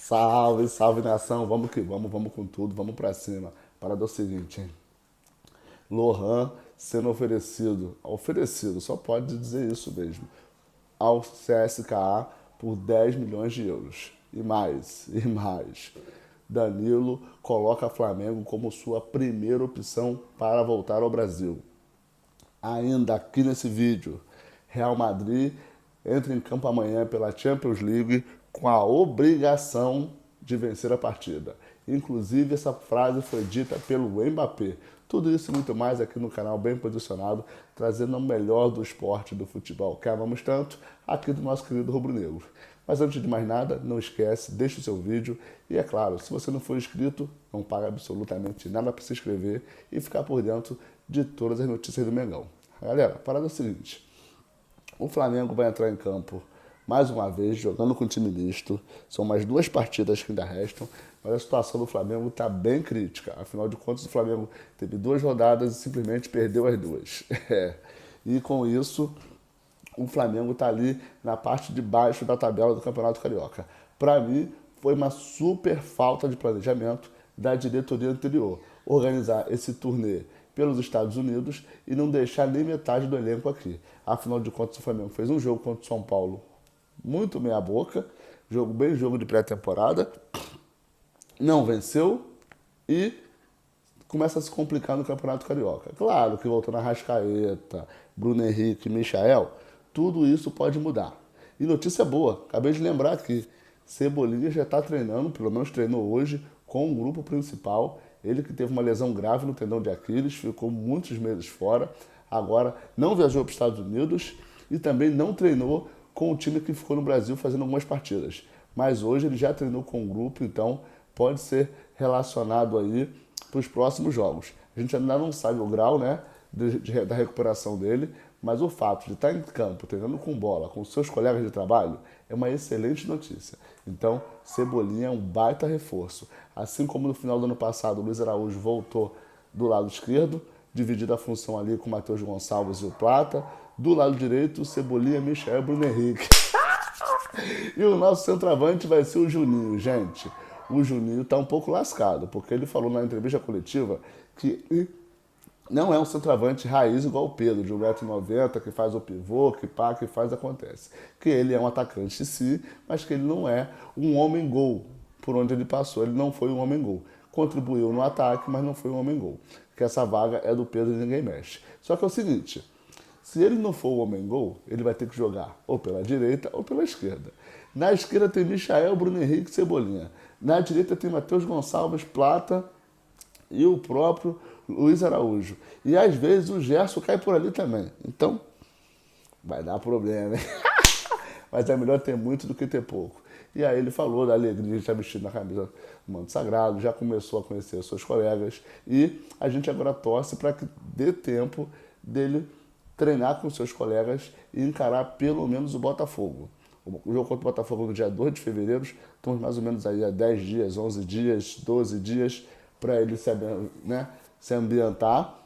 Salve, salve nação, vamos que vamos, vamos com tudo, vamos pra cima. Parada é o seguinte, hein? Lohan sendo oferecido, só pode dizer isso mesmo, ao CSKA por 10 milhões de euros. E mais. Danilo coloca Flamengo como sua primeira opção para voltar ao Brasil. Ainda aqui nesse vídeo, Real Madrid entra em campo amanhã pela Champions League com a obrigação de vencer a partida. Inclusive, essa frase foi dita pelo Mbappé. Tudo isso e muito mais aqui no canal Bem Posicionado, trazendo o melhor do esporte do futebol que amamos tanto aqui do nosso querido Rubro Negro. Mas antes de mais nada, não esquece, deixa o seu vídeo e é claro, se você não for inscrito, não paga absolutamente nada para se inscrever e ficar por dentro de todas as notícias do Mengão. Galera, a parada é o seguinte, o Flamengo vai entrar em campo mais uma vez, jogando com time misto. São mais duas partidas que ainda restam, mas a situação do Flamengo está bem crítica. Afinal de contas, o Flamengo teve duas rodadas e simplesmente perdeu as duas. E com isso, o Flamengo está ali na parte de baixo da tabela do Campeonato Carioca. Para mim, foi uma super falta de planejamento da diretoria anterior. Organizar esse turnê pelos Estados Unidos e não deixar nem metade do elenco aqui. Afinal de contas, o Flamengo fez um jogo contra o São Paulo muito meia boca, jogo de pré-temporada, não venceu e começa a se complicar no Campeonato Carioca. Claro que voltando a Arrascaeta, Bruno Henrique, Michael, tudo isso pode mudar. E notícia boa, acabei de lembrar aqui, Cebolinha já está treinando, pelo menos treinou hoje, com o grupo principal. Ele que teve uma lesão grave no tendão de Aquiles, ficou muitos meses fora, agora não viajou para os Estados Unidos e também não treinou com o time que ficou no Brasil fazendo algumas partidas. Mas hoje ele já treinou com o grupo, então pode ser relacionado aí para os próximos jogos. A gente ainda não sabe o grau, né, da recuperação dele, mas o fato de estar em campo, treinando com bola, com seus colegas de trabalho, é uma excelente notícia. Então, Cebolinha é um baita reforço. Assim como no final do ano passado, o Luiz Araújo voltou do lado esquerdo, dividindo a função ali com o Matheus Gonçalves e o Plata. Do lado direito, Cebolinha, Michael e Bruno Henrique. E o nosso centroavante vai ser o Juninho, gente. O Juninho tá um pouco lascado, porque ele falou na entrevista coletiva que não é um centroavante raiz igual o Pedro, de 1,90 m, que faz o pivô, que pá, que faz, acontece. Que ele é um atacante sim, mas que ele não é um homem-gol por onde ele passou. Ele não foi um homem-gol. Contribuiu no ataque, mas não foi um homem-gol. Que essa vaga é do Pedro e ninguém mexe. Só que é o seguinte, se ele não for o homem-gol, ele vai ter que jogar ou pela direita ou pela esquerda. Na esquerda tem Michael, Bruno Henrique e Cebolinha. Na direita tem Matheus Gonçalves, Plata e o próprio Luiz Araújo. E às vezes o Gerson cai por ali também. Então, vai dar problema, hein? Mas é melhor ter muito do que ter pouco. E aí ele falou da alegria de estar vestido na camisa do Manto Sagrado, já começou a conhecer os seus colegas e a gente agora torce para que dê tempo dele treinar com seus colegas e encarar pelo menos o Botafogo. O jogo contra o Botafogo no dia 2 de fevereiro, estamos mais ou menos aí há 10 dias, 11 dias, 12 dias para ele se ambientar.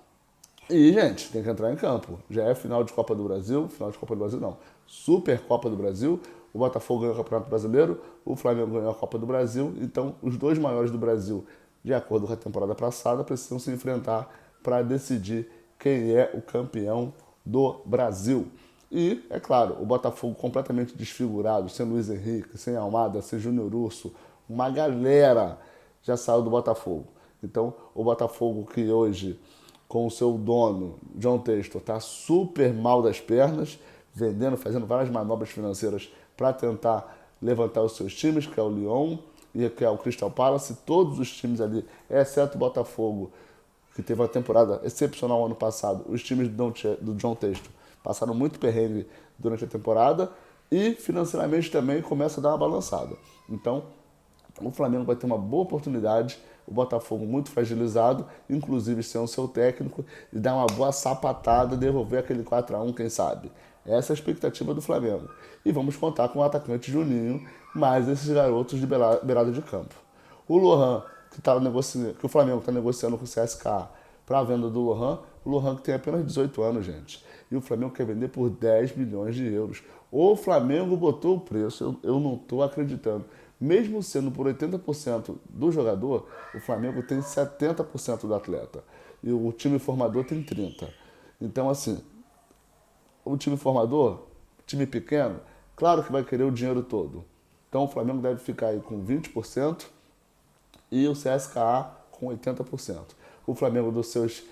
E, gente, tem que entrar em campo. Já é final de Copa do Brasil, final de Copa do Brasil não, Super Copa do Brasil, o Botafogo ganhou o Campeonato Brasileiro, o Flamengo ganhou a Copa do Brasil, então os dois maiores do Brasil, de acordo com a temporada passada, precisam se enfrentar para decidir quem é o campeão do Brasil. E, é claro, o Botafogo completamente desfigurado, sem Luiz Henrique, sem Almada, sem Júnior Urso, uma galera já saiu do Botafogo. Então, o Botafogo que hoje, com o seu dono, John Textor, está super mal das pernas, vendendo, fazendo várias manobras financeiras para tentar levantar os seus times, que é o Lyon e que é o Crystal Palace, todos os times ali, exceto o Botafogo, que teve uma temporada excepcional ano passado, os times do John Textor passaram muito perrengue durante a temporada e financeiramente também começa a dar uma balançada. Então, o Flamengo vai ter uma boa oportunidade, o Botafogo muito fragilizado, inclusive sem o seu técnico, e dar uma boa sapatada, devolver aquele 4-1, quem sabe. Essa é a expectativa do Flamengo. E vamos contar com o atacante Juninho, mais esses garotos de beirada de campo. O Lohan, que o Flamengo está negociando com o CSKA para a venda do Lohan, o Lohan que tem apenas 18 anos, gente. E o Flamengo quer vender por 10 milhões de euros. O Flamengo botou o preço, eu não estou acreditando. Mesmo sendo por 80% do jogador, o Flamengo tem 70% do atleta. E o time formador tem 30%. Então, assim, o time formador, time pequeno, claro que vai querer o dinheiro todo. Então o Flamengo deve ficar aí com 20% e o CSKA com 80%. O Flamengo dos seus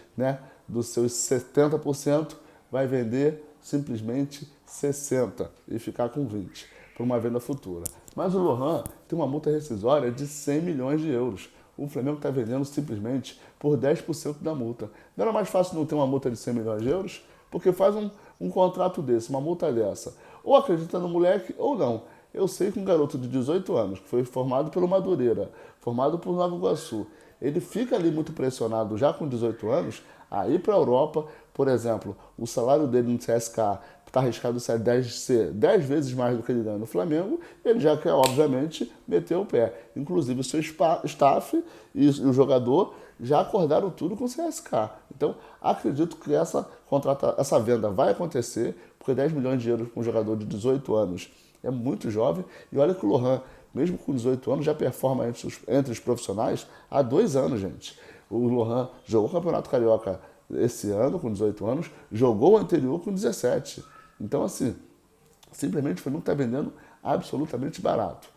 70% vai vender simplesmente 60% e ficar com 20% para uma venda futura. Mas o Lohan tem uma multa rescisória de 100 milhões de euros. O Flamengo está vendendo simplesmente por 10% da multa. Não era mais fácil não ter uma multa de 100 milhões de euros? Porque faz um contrato desse, uma multa dessa. Ou acredita no moleque ou não. Eu sei que um garoto de 18 anos, que foi formado pelo Madureira, formado por Nova Iguaçu, ele fica ali muito pressionado já com 18 anos a ir para a Europa. Por exemplo, o salário dele no CSKA está arriscado ser 10 vezes mais do que ele ganha no Flamengo. Ele já quer, obviamente, meter o pé. Inclusive, o seu staff e o jogador já acordaram tudo com o CSKA. Então, acredito que essa venda vai acontecer, porque 10 milhões de euros com um jogador de 18 anos é muito jovem. E olha que o Lohan, mesmo com 18 anos, já performa entre os profissionais há 2 anos, gente. O Lohan jogou o Campeonato Carioca esse ano, com 18 anos, jogou o anterior com 17. Então, assim, simplesmente o Flamengo está vendendo absolutamente barato.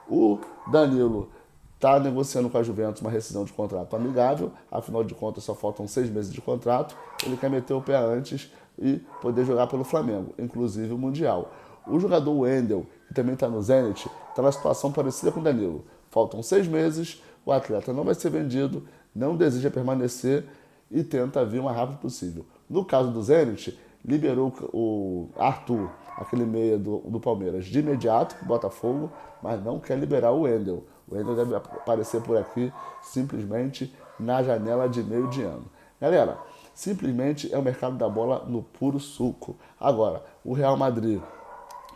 O Danilo está negociando com a Juventus uma rescisão de contrato amigável, afinal de contas só faltam 6 meses de contrato, ele quer meter o pé antes e poder jogar pelo Flamengo, inclusive o Mundial. O jogador Wendel, que também está no Zenit, está numa situação parecida com o Danilo. Faltam 6 meses, o atleta não vai ser vendido, não deseja permanecer e tenta vir o mais rápido possível. No caso do Zenit, liberou o Arthur, aquele meia do Palmeiras, de imediato para o Botafogo, mas não quer liberar o Wendel. O Wendel deve aparecer por aqui simplesmente na janela de meio de ano. Galera, simplesmente é o mercado da bola no puro suco. Agora, o Real Madrid,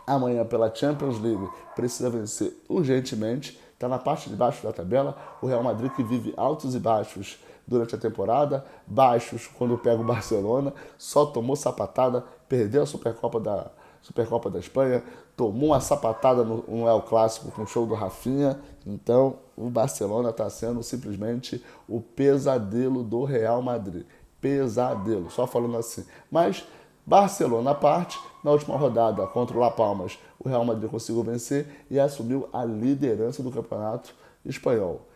amanhã pela Champions League, precisa vencer urgentemente. Está na parte de baixo da tabela. O Real Madrid que vive altos e baixos durante a temporada. Baixos quando pega o Barcelona. Só tomou sapatada, perdeu a Supercopa da Espanha. Tomou uma sapatada no El Clássico com o show do Rafinha. Então o Barcelona está sendo simplesmente o pesadelo do Real Madrid. Pesadelo, só falando assim. Mas Barcelona à parte, na última rodada contra o La Palmas, o Real Madrid conseguiu vencer e assumiu a liderança do campeonato espanhol.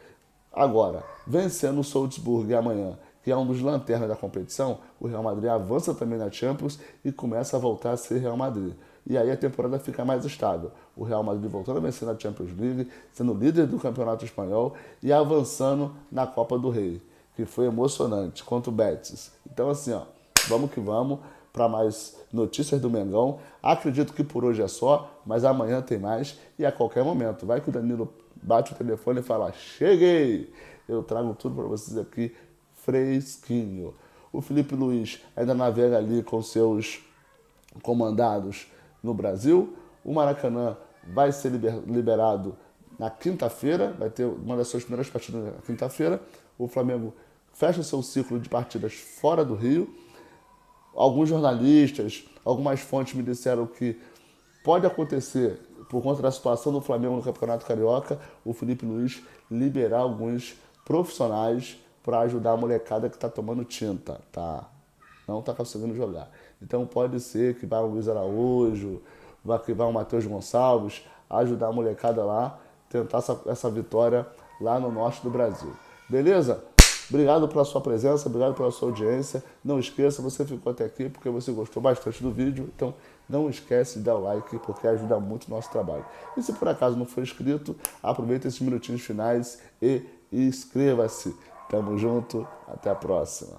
Agora, vencendo o Salzburg amanhã, que é um dos lanternas da competição, o Real Madrid avança também na Champions e começa a voltar a ser Real Madrid. E aí a temporada fica mais estável. O Real Madrid voltando a vencer na Champions League, sendo líder do campeonato espanhol e avançando na Copa do Rei, que foi emocionante, contra o Betis. Então assim, vamos que vamos para mais notícias do Mengão. Acredito que por hoje é só, mas amanhã tem mais e a qualquer momento. Vai que o Danilo bate o telefone e fala: cheguei! Eu trago tudo para vocês aqui fresquinho. O Felipe Luiz ainda navega ali com seus comandados no Brasil. O Maracanã vai ser liberado na quinta-feira, vai ter uma das suas primeiras partidas na quinta-feira. O Flamengo fecha seu ciclo de partidas fora do Rio. Alguns jornalistas, algumas fontes me disseram que pode acontecer, por conta da situação do Flamengo no Campeonato Carioca, o Felipe Luiz liberar alguns profissionais para ajudar a molecada que está tomando tinta, tá? Não está conseguindo jogar. Então pode ser que vá o Luiz Araújo, que vá o Matheus Gonçalves, ajudar a molecada lá, tentar essa vitória lá no norte do Brasil. Beleza? Obrigado pela sua presença, obrigado pela sua audiência. Não esqueça, você ficou até aqui porque você gostou bastante do vídeo. Então não esquece de dar o like porque ajuda muito o nosso trabalho. E se por acaso não for inscrito, aproveita esses minutinhos finais e inscreva-se. Tamo junto, até a próxima.